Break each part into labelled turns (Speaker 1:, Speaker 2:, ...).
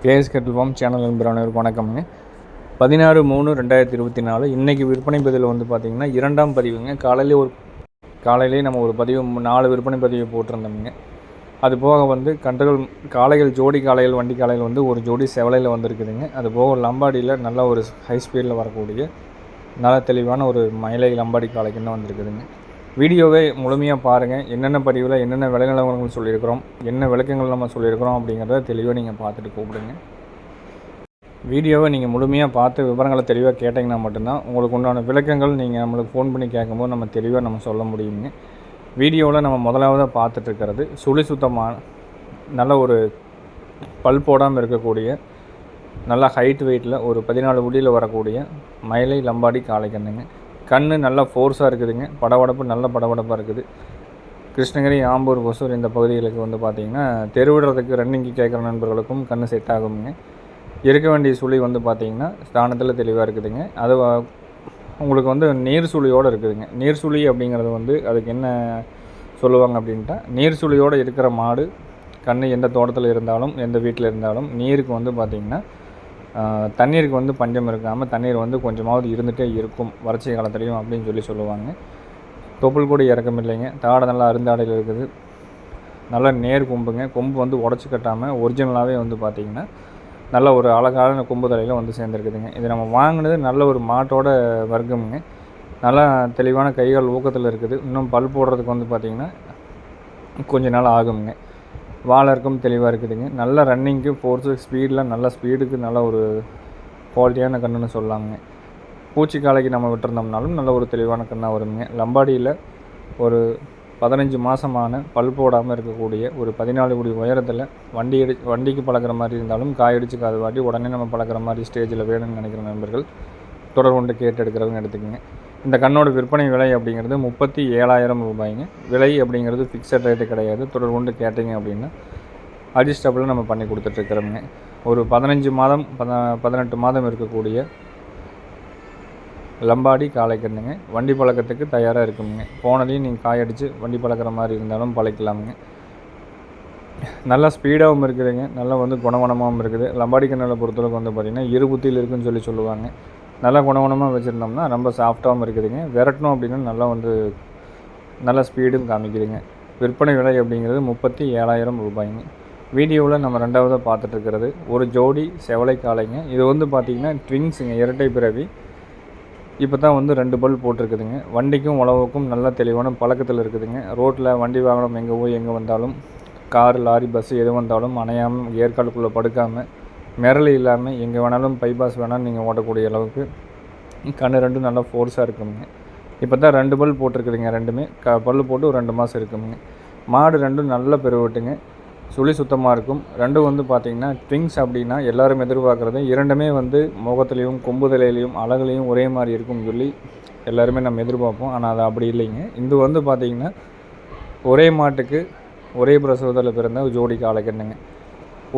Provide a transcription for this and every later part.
Speaker 1: KS Kettle form channel நண்பர்களுக்கு வணக்கம்ங்க. 16/3/2024 இன்றைக்கி விற்பனை பதிவில் வந்து பார்த்திங்கன்னா இரண்டாம் பதிவுங்க. காலையிலே நம்ம ஒரு பதிவு 4 விற்பனை பதிவு போட்டிருந்தோம்ங்க. அது போக வந்து கன்றுகள் காளைகள் ஜோடி காளைகள் வண்டி காளைகள் வந்து ஒரு ஜோடி செவலையில் வந்திருக்குதுங்க. அது போக லம்பாடியில் நல்ல ஒரு ஹை ஸ்பீடில் வரக்கூடிய நல்ல தெளிவான ஒரு மயிலை லம்பாடி காளைக்குன்னு வந்திருக்குதுங்க. வீடியோவை முழுமையாக பாருங்கள். என்னென்ன பதிவில் என்னென்ன விலை நிலவரங்கள் சொல்லியிருக்கிறோம், என்ன விளக்கங்கள் நம்ம சொல்லியிருக்கிறோம் அப்படிங்கிறத தெளிவாக நீங்கள் பார்த்துட்டு கூப்பிடுங்க. வீடியோவை நீங்கள் முழுமையாக பார்த்து விவரங்களை தெளிவாக கேட்டிங்கன்னா மட்டும்தான் உங்களுக்கு உண்டான விளக்கங்கள் நீங்கள் நம்மளுக்கு ஃபோன் பண்ணி கேட்கும்போது நம்ம தெளிவாக சொல்ல முடியுங்க. வீடியோவில் நம்ம முதலாவதாக பார்த்துட்ருக்கிறது சுழி சுத்தமான நல்ல ஒரு பல் போடாமல் இருக்கக்கூடிய நல்ல ஹைட் வெயிட்டில் ஒரு 14 முடியில் வரக்கூடிய மயிலை லம்பாடி காளைக்கண்ணுங்க. கண் நல்லா ஃபோர்ஸாக இருக்குதுங்க. படபடப்பு நல்ல படபடப்பாக இருக்குது. கிருஷ்ணகிரி, ஆம்பூர், ஒசூர் இந்த பகுதிகளுக்கு வந்து பார்த்திங்கன்னா தெருவிடுறதுக்கு ரன்னிங்கு கேட்குற நண்பர்களுக்கும் கண் செட் ஆகுங்க. இருக்க வேண்டிய சுழி வந்து பார்த்திங்கன்னா ஸ்தானத்தில் தெளிவாக இருக்குதுங்க. அது உங்களுக்கு வந்து நீர் சுழியோடு இருக்குதுங்க. நீர் சுழி அப்படிங்கிறது வந்து அதுக்கு என்ன சொல்லுவாங்க அப்படின்ட்டா, நீர் சுழியோடு இருக்கிற மாடு கண் எந்த தோட்டத்தில் இருந்தாலும் எந்த வீட்டில் இருந்தாலும் நீருக்கு வந்து பார்த்திங்கன்னா தண்ணீருக்கு வந்து பஞ்சம் இருக்காமல் தண்ணீர் வந்து கொஞ்சமாவது இருந்துகிட்டே இருக்கும் வறட்சி காலத்துலேயும் அப்படின்னு சொல்லுவாங்க. தொப்புள் கூட இறக்கம் இல்லைங்க. தாடை நல்லா அருந்தாடையில் இருக்குது. நல்லா நேர் கொம்புங்க. கொம்பு வந்து உடச்சி கட்டாமல் ஒரிஜினலாகவே வந்து பார்த்திங்கன்னா நல்ல ஒரு அழகான கொம்பு தலையில் வந்து சேர்ந்துருக்குதுங்க. இது நம்ம வாங்கினது நல்ல ஒரு மாட்டோட வர்க்கமுங்க. நல்லா தெளிவான கைகள் ஊக்கத்தில் இருக்குது. இன்னும் பல் போடுறதுக்கு வந்து பார்த்திங்கன்னா கொஞ்ச நாள் ஆகுங்க. வாழருக்கும் தெளிவாக இருக்குதுங்க. நல்ல ரன்னிங்க்கு ஃபோர்ஸு ஸ்பீடில் நல்ல ஸ்பீடுக்கு நல்ல ஒரு குவாலிட்டியான கண்ணுன்னு சொல்லலாமுங்க. பூச்சி காலைக்கு நம்ம விட்டுருந்தோம்னாலும் நல்ல ஒரு தெளிவான கண்ணாக வருங்க. லம்பாடியில் ஒரு 15 மாதமான பல் போடாமல் இருக்கக்கூடிய ஒரு 14 அடி உயரத்தில் வண்டிக்கு பழக்கிற மாதிரி இருந்தாலும் காயடிச்சு காது வாட்டி உடனே நம்ம பழக்கிற மாதிரி ஸ்டேஜில் வேணும்னு நினைக்கிற நண்பர்கள் தொடர் கொண்டு கேட்டு எடுக்கிறவங்க எடுத்துக்கோங்க. இந்த கண்ணோட விற்பனை விலை அப்படிங்கிறது 37,000 ரூபாய்ங்க. விலை அப்படிங்கிறது ஃபிக்ஸட் ரேட்டு கிடையாது. தொடர் கொண்டு கேட்டிங்க அப்படின்னா அட்ஜஸ்டபிளாக நம்ம பண்ணி கொடுத்துட்ருக்குறோங்க. ஒரு 15 மாதம் 18 மாதம் இருக்கக்கூடிய லம்பாடி காளைக்கண்ணுங்க. வண்டி பழக்கத்துக்கு தயாராக இருக்குங்க. போனதையும் நீங்கள் காயடிச்சு வண்டி பழக்கிற மாதிரி இருந்தாலும் பழக்கலாமுங்க. நல்லா ஸ்பீடாகவும் இருக்குதுங்க. நல்லா வந்து குணவனமாகவும் இருக்குது. லம்பாடி கண்ணில் பொறுத்தளவுக்கு வந்து பார்த்திங்கன்னா இருபுத்தியில் இருக்குதுன்னு சொல்லுவாங்க. நல்லா குணவனமாக வச்சுருந்தோம்னா ரொம்ப சாஃப்டாகவும் இருக்குதுங்க. விரட்டணும் அப்படின்னா நல்லா வந்து நல்ல ஸ்பீடும் காமிக்குதுங்க. விற்பனை விலை அப்படிங்கிறது 37,000 ரூபாய்ங்க. வீடியோவில் நம்ம ரெண்டாவதாக பார்த்துட்ருக்கிறது ஒரு ஜோடி செவலை காளைங்க. இது வந்து பார்த்திங்கன்னா ட்வின்ஸுங்க, இரட்டை பிறவி. இப்போ தான் வந்து 2 பல் போட்டிருக்குதுங்க. வண்டிக்கும் உழவுக்கும் நல்ல தெளிவான பழக்கத்தில் இருக்குதுங்க. ரோட்டில் வண்டி வாகனம் எங்கே போய் எங்கே வந்தாலும் கார், லாரி, பஸ்ஸு எது வந்தாலும் அணையாமல் ஏற்காடுக்குள்ளே படுக்காமல் மிரளி இல்லாமல் எங்கே வேணாலும் பைபாஸ் வேணாலும் நீங்கள் ஓட்டக்கூடிய அளவுக்கு கண் ரெண்டும் நல்லா ஃபோர்ஸாக இருக்குங்க. இப்போ தான் 2 பல் போட்டிருக்குதுங்க. ரெண்டுமே பல் போட்டு ஒரு 2 மாதம் இருக்குங்க. மாடு ரெண்டும் நல்ல பெருவட்டுங்க. சுழி சுத்தமாக இருக்கும். ரெண்டும் வந்து பார்த்திங்கன்னா ட்விங்ஸ் அப்படின்னா எல்லோரும் எதிர்பார்க்குறது இரண்டுமே வந்து முகத்துலேயும் கொம்புதலையிலையும் அழகுலையும் ஒரே மாதிரி இருக்கும்னு சொல்லி எல்லாருமே நம்ம எதிர்பார்ப்போம். ஆனால் அது அப்படி இல்லைங்க. இது வந்து பார்த்திங்கன்னா ஒரே மாட்டுக்கு ஒரே பிரசவத்தில் பிறந்த ஜோடி காளைக்கண்ணுங்க.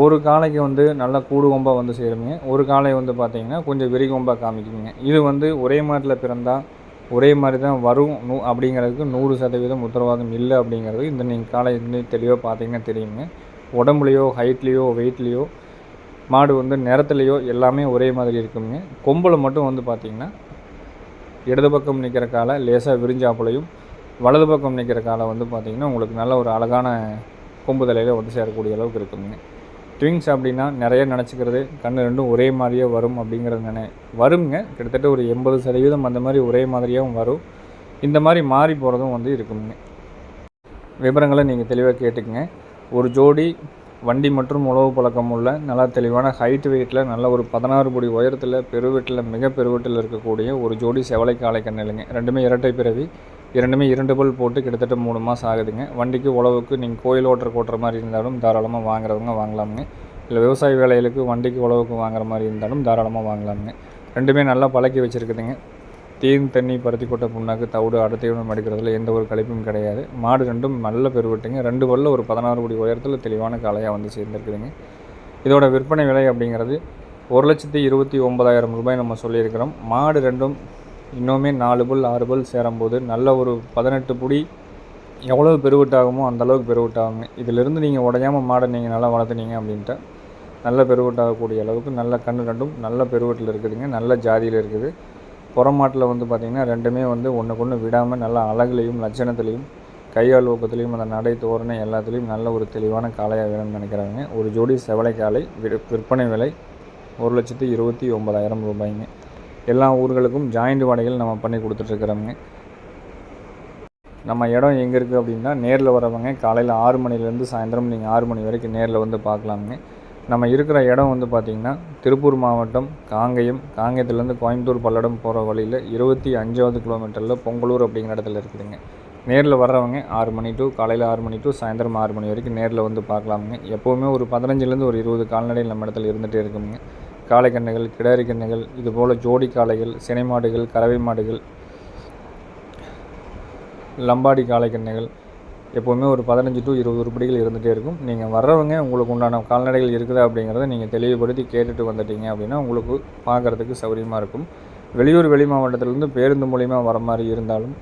Speaker 1: ஒரு காளைக்கு வந்து நல்லா கூடு கொம்பாக வந்து சேருங்க. ஒரு காளை வந்து பார்த்திங்கன்னா கொஞ்சம் விரி கொம்பாக காமிக்குங்க. இது வந்து ஒரே மாட்டில் பிறந்தால் ஒரே மாதிரி தான் வரும் அப்படிங்கிறதுக்கு 100% உத்தரவாதம் இல்லை அப்படிங்கிறது இந்த நீங்கள் காளை இன்னும் தெளிவாக பார்த்தீங்கன்னா தெரியுங்க. உடம்புலையோ ஹைட்லேயோ வெயிட்லேயோ மாடு வந்து நிறத்துலையோ எல்லாமே ஒரே மாதிரி இருக்குங்க. கொம்பில் மட்டும் வந்து பார்த்திங்கன்னா இடது பக்கம் நிற்கிற காலை லேசாக விரிஞ்சாப்புலையும் வலது பக்கம் நிற்கிற காலை வந்து பார்த்திங்கன்னா உங்களுக்கு நல்ல ஒரு அழகான கொம்பு தலையில் வந்து சேரக்கூடிய அளவுக்கு இருக்குங்க. ட்விங்ஸ் அப்படின்னா நிறைய நினச்சிக்கிறது கண் ரெண்டும் ஒரே மாதிரியே வரும் அப்படிங்கிறது வருங்க. கிட்டத்தட்ட ஒரு 80% அந்த மாதிரி ஒரே மாதிரியாகவும் வரும். இந்த மாதிரி மாறி போகிறதும் வந்து இருக்குங்க. விவரங்களை நீங்கள் தெளிவாக கேட்டுக்குங்க. ஒரு ஜோடி வண்டி மற்றும் உழவு பழக்கம் உள்ள நல்லா தெளிவான ஹைட் வெயிட்டில் நல்ல ஒரு 16 அடி உயரத்தில் பெருவெட்டில் மிக பெருவெட்டில் இருக்கக்கூடிய ஒரு ஜோடி செவலை காளை கண்ணுங்க. ரெண்டுமே இரட்டை பிறவி. இரண்டுமே 2 பல் போட்டு கிட்டத்தட்ட 3 மாதம் ஆகுதுங்க. வண்டிக்கு உழவுக்கு நீங்கள் கோயில் ஓட்டுற மாதிரி இருந்தாலும் தாராளமாக வாங்குறவங்க வாங்கலாமுங்க. இல்லை விவசாய வேலைகளுக்கு வண்டிக்கு உழவுக்கு வாங்குற மாதிரி இருந்தாலும் தாராளமாக வாங்கலாமுங்க. ரெண்டுமே நல்லா பழக்கி வச்சுருக்குதுங்க. தண்ணி, பருத்தி கொட்டை, புண்ணாக்கு, தவிடு அடுத்தையும் எடுக்கிறதுல எந்த ஒரு கழிப்பும் கிடையாது. மாடு ரெண்டும் நல்ல பெருவெட்டுங்க. 2 பல்ல ஒரு 16 அடி உயரத்தில் தெளிவான காளையாக வந்து சேர்ந்துருக்குதுங்க. இதோட விற்பனை விலை அப்படிங்கிறது 1,29,000 ரூபாய் நம்ம சொல்லியிருக்கிறோம். மாடு ரெண்டும் இன்னுமே 4 பல் 6 பல் சேரும்போது நல்ல ஒரு 18 புடி எவ்வளோ பெருவிட்டாகுமோ அந்தளவுக்கு பெருவிட்டாகுங்க. இதிலிருந்து நீங்கள் உடையாமல் மாடை நீங்கள் நல்லா வளர்த்துனீங்க அப்படின்ட்டு நல்ல பெருவெட்டாகக்கூடிய அளவுக்கு நல்ல கன்று ரெண்டும் நல்ல பெருவெட்டில் இருக்குதுங்க. நல்ல ஜாதியில் இருக்குது. புறமாட்டில் வந்து பார்த்திங்கன்னா ரெண்டுமே வந்து ஒன்றுக்கொன்று விடாமல் நல்ல அழகுலையும் லட்சணத்துலேயும் கையால் ஊக்கத்துலேயும் அந்த நடை தோரணை எல்லாத்துலேயும் நல்ல ஒரு தெளிவான காளையாக வேணும்னு நினைக்கிறாங்க. ஒரு ஜோடி செவலை காளை விற்பனை விலை 1,29,000 ரூபாய்ங்க. எல்லா ஊர்களுக்கும் ஜாயிண்ட் வாடகைகள் நம்ம பண்ணி கொடுத்துட்ருக்குறோங்க. நம்ம இடம் எங்கே இருக்குது அப்படின்னா, நேரில் வரவங்க காலையில் 6 மணிலேருந்து சாயந்தரம் நீங்கள் 6 மணி வரைக்கும் நேரில் வந்து பார்க்கலாமுங்க. நம்ம இருக்கிற இடம் வந்து பார்த்திங்கன்னா திருப்பூர் மாவட்டம் காங்கேயத்துலேருந்து கோயம்புத்தூர் பல்லடம் போகிற வழியில் 25வது கிலோமீட்டரில் பொங்கலூர் அப்படிங்கிற இடத்துல இருக்குதுங்க. நேரில் வர்றவங்க 6 மணி டு காலையில் 6 மணி டு சாயந்தரம் 6 மணி வரைக்கும் நேரில் வந்து பார்க்கலாமுங்க. எப்போவுமே ஒரு 15லேருந்து ஒரு 20 கால்நடைகள் நம்ம இடத்துல இருந்துகிட்டே இருக்குங்க. காளை கன்றுகள், கிடாரி கன்றுகள், இதுபோல் ஜோடி காளைகள், சினை மாடுகள், கறவை மாடுகள், லம்பாடி காளை கன்றுகள் எப்போவுமே ஒரு 15 டு 20 உருப்படிகள் இருந்துகிட்டே இருக்கும். நீங்கள் வர்றவங்க உங்களுக்கு உண்டான கால்நடைகள் இருக்குதா அப்படிங்கிறத நீங்கள் தெளிவுபடுத்தி கேட்டுட்டு வந்துட்டீங்க அப்படின்னா உங்களுக்கு பார்க்குறதுக்கு சௌகரியமாக இருக்கும். வெளியூர் வெளி மாவட்டத்திலேருந்து பேருந்து மூலிமா வர மாதிரி இருந்தாலும்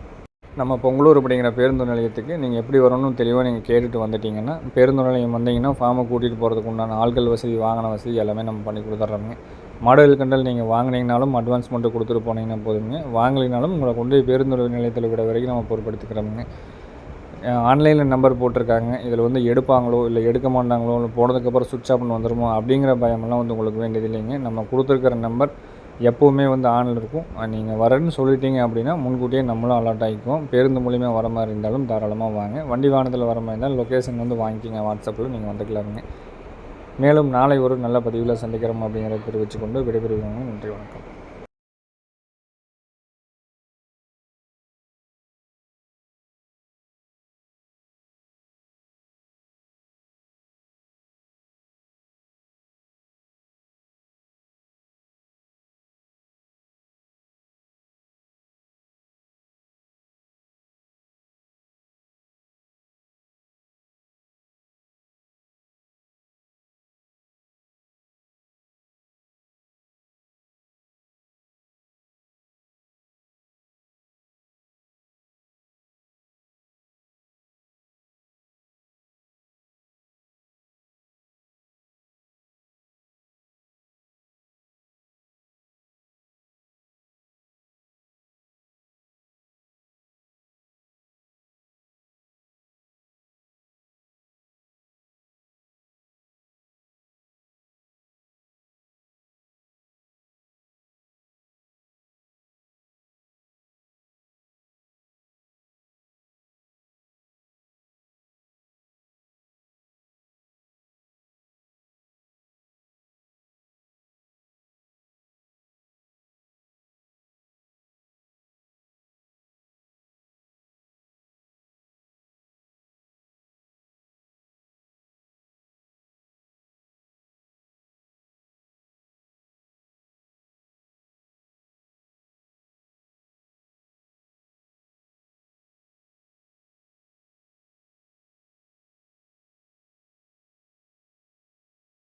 Speaker 1: நம்ம பொங்கலூர் அப்படிங்கிற பேருந்து நிலையத்துக்கு நீங்கள் எப்படி வரணும்னு தெளிவாக நீங்கள் கேட்டுட்டு வந்துட்டிங்கன்னா, பேருந்து நிலையம் வந்தீங்கன்னா ஃபார்மை கூட்டிகிட்டு போகிறதுக்கு உண்டான ஆட்கள் வசதி, வாகன வசதி எல்லாமே நம்ம பண்ணி கொடுத்துட்றோங்க. மாடுகள் கண்டல் நீங்கள் வாங்கினீங்கனாலும் அட்வான்ஸ் மட்டும் கொடுத்துட்டு போனீங்கன்னா போதுங்க. வாங்கலினாலும் உங்களை கொண்டு பேருந்து நிலையத்தில் விட வரைக்கும் நம்ம பொறுப்படுத்திக்கிறோமுங்க. ஆன்லைனில் நம்பர் போட்டிருக்காங்க. இதில் வந்து எடுப்பாங்களோ இல்லை எடுக்க மாட்டாங்களோ, இல்லை போனதுக்கப்புறம் சுவிட்ச் ஆஃப்னு வந்துடுமோ அப்படிங்கிற பயமெல்லாம் வந்து உங்களுக்கு வேண்டியது இல்லைங்க. நம்ம கொடுத்துருக்கிற நம்பர் எப்போவுமே வந்து ஆனில் இருக்கும். நீங்கள் வரேன்னு சொல்லிட்டீங்க அப்படின்னா முன்கூட்டியே நம்மளும் அலர்ட் ஆகிக்குவோம். பேருந்து மூலிமா வர மாதிரி இருந்தாலும் தாராளமாக வாங்க. வண்டி வாகனத்தில் வர மாதிரி இருந்தால் லொக்கேஷன் வந்து வாங்கிக்கிங்க, வாட்ஸ்அப்பில் நீங்கள் வந்துக்கலாமுங்க. மேலும் நாளை ஒரு நல்ல பதிவில் சந்திக்கிறோம் அப்படிங்கிறத தெரிவித்துக்கொண்டு விடைபெறுவாங்க. நன்றி, வணக்கம்.